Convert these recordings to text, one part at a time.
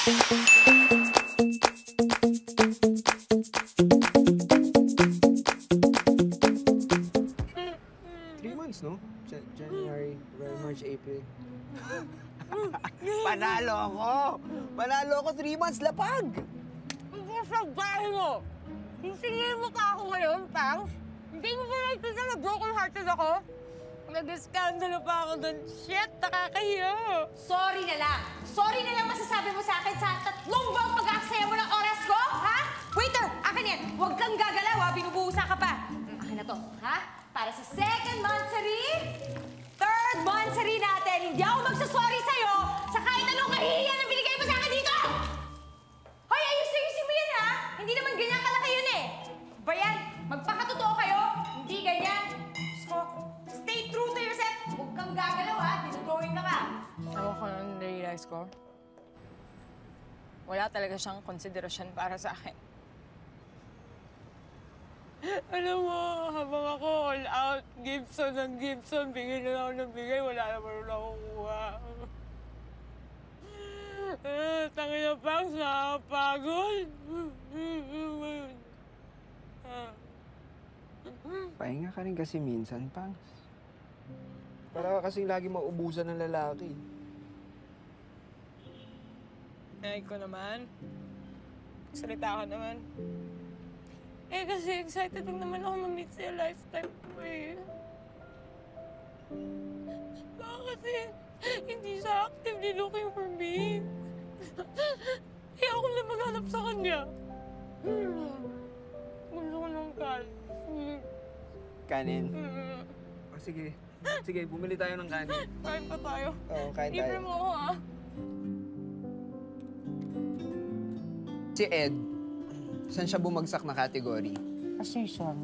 3 months, no? January, February, March, April. Panalo ako! Panalo ako 3 months, lapag! Hindi sa bahay mo! Sisingin mo pa ako ngayon, Pang? Hindi mo ba nakikita na broken-hearted ako? Nag-skandalo pa ako doon. Shit, nakakahiya! Sorry na lang! Sorry na lang masasabi mo sa akin sa 3 buwang pag-aaksaya mo ng oras ko, ha? Waiter, akin yan! Huwag kang gagalaw, ha? Binubuhusan ka pa! Akin na to, ha? Para sa 2nd monthsary, 3rd monthsary natin, hindi ako magsasorry sa'yo sa kahit anong kahihiyan na binigay mo sa akin dito! Hoy, ayusin mo yan, ha? Hindi naman ganyan kalaki yun, eh! Ba yan? Magpakatotoo kayo? Hindi ganyan. So, stay true to yourself. Huwag kang gagalaw, ha? Dinudrawing ka pa. Alam ko nang na-realize ko, wala talaga siyang konsiderasyon para sa akin. Alam mo, habang ako all out, Gibson ng Gibson, bigay na lang ako ng bigay, wala naman na nakukuha. Tangin na Pang, nakakapagod. Pahinga ka rin kasi minsan, Pangs. Para ka kasing lagi maubusan ng lalaki. Ko naman. Salita ka naman. Kasi excited lang naman ako ma-meet siya lifetime ko eh. Baka kasi hindi siya actively looking for me. Kaya ako na maghanap sa kanya. Gusto ko ng Kanin? Sige. Sige, bumili tayo ng kanin. Kain pa tayo. Oo, kain tayo. Libre mo ako, ah. Si Ed, saan siya bumagsak na category? As usual.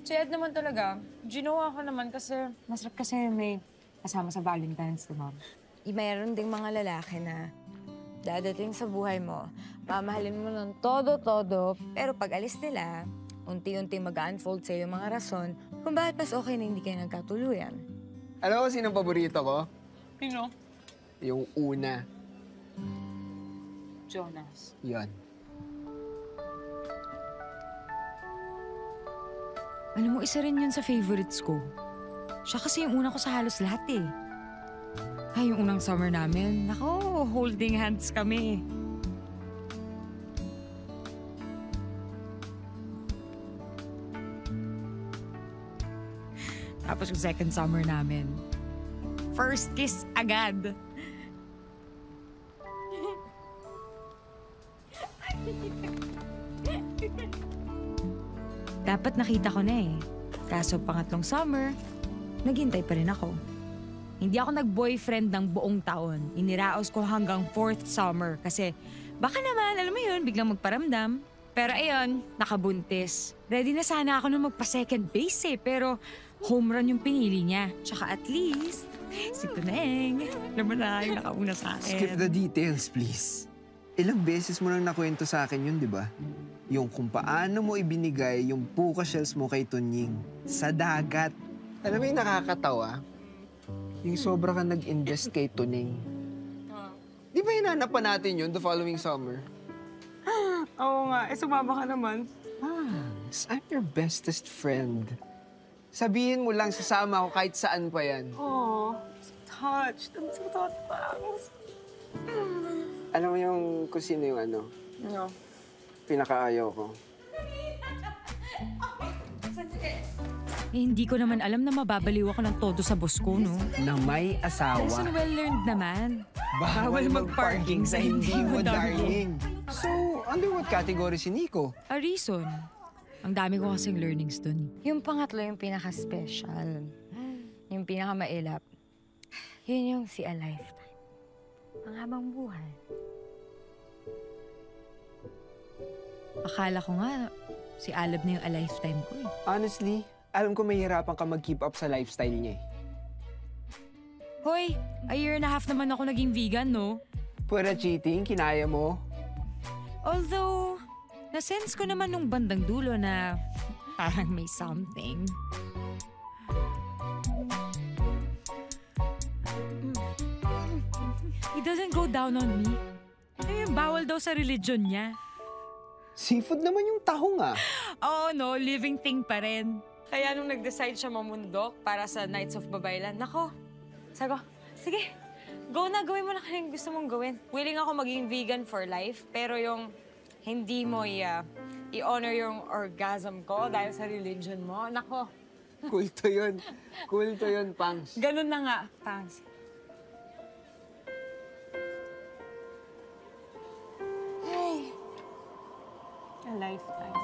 Si Ed naman talaga. Ginawa ko naman kasi... Masarap kasi may kasama sa Valentine's, di ba? Mayroon ding mga lalaki na dadating sa buhay mo, mamahalin mo ng todo-todo, pero pag alis nila, unti-unti mag-unfold sa'yo yung mga rason kung bakit mas okay na hindi kayo nagkatuluyan. Alam mo sinong paborito ko? Sino? Yung una. Jonas. Yon. Alam mo, isa rin yun sa favorites ko. Siya kasi yung una ko sa halos lahat eh. Ay, yung unang summer namin, nako, holding hands kami. Tapos yung second summer namin, first kiss agad. Dapat nakita ko na eh. Kaso pangatlong summer, naghintay pa rin ako. Hindi ako nag-boyfriend ng buong taon. Iniraos ko hanggang 4th summer kasi baka naman, alam mo yun, biglang magparamdam. Pero ayun, nakabuntis. Ready na sana ako na magpa-second base eh, pero home run yung pinili niya. Tsaka at least, si Tuneng, naman na yung nakauna sa akin. Skip the details, please. Ilang beses mo nang nakwento sa akin yun, di ba? Yung kung paano mo ibinigay yung puka shells mo kay Tunying sa dagat. Alam mo yung nakakatawa? Yung sobra ka nag-invest kay Tunying. Di ba hinanap pa natin yun the following summer? Oo nga. Sumama ka naman. I'm your bestest friend. Sabihin mo lang sasama ako kahit saan pa yan. Oh, touched. I'm so touched, Pangs. Alam mo yung kung sino yung ano? No. Pinakaayaw ko. Hindi ko naman alam na mababaliw ako ng todo sa boss ko, no? Na may asawa. Lesson well-learned naman. Bawal mag-parking sa hindi mo, darling. So, under what category si Nico? A reason. Ang dami ko kasing learnings dun. Yung pangatlo yung pinaka-special. Yung pinaka-mailap. Yun yung si A Lifetime. Ang habang buhay. Akala ko nga, si Alab na yung A Lifetime ko eh. Honestly, alam ko mahihirapan ka mag-keep up sa lifestyle niya eh. Hoy, a year and a half naman ako naging vegan, no? Pura cheating, kinaya mo. Although, na-sense ko naman nung bandang dulo na parang may something. He doesn't go down on me. Bawal daw sa religion niya. Seafood naman yung tahong ah. Oo, no, living thing pa rin. Kaya nung nag-decide siya mamundok para sa Knights of Babaylan, nako, sabi ko, sige, go na, gawin mo na kung gusto mong gawin. Willing ako maging vegan for life, pero yung hindi mo i-honor yung orgasm ko dahil sa religion mo, nako. Kulto yun. Kulto yun, Pangs. Ganun na nga, Pangs. Ay, a lifetime.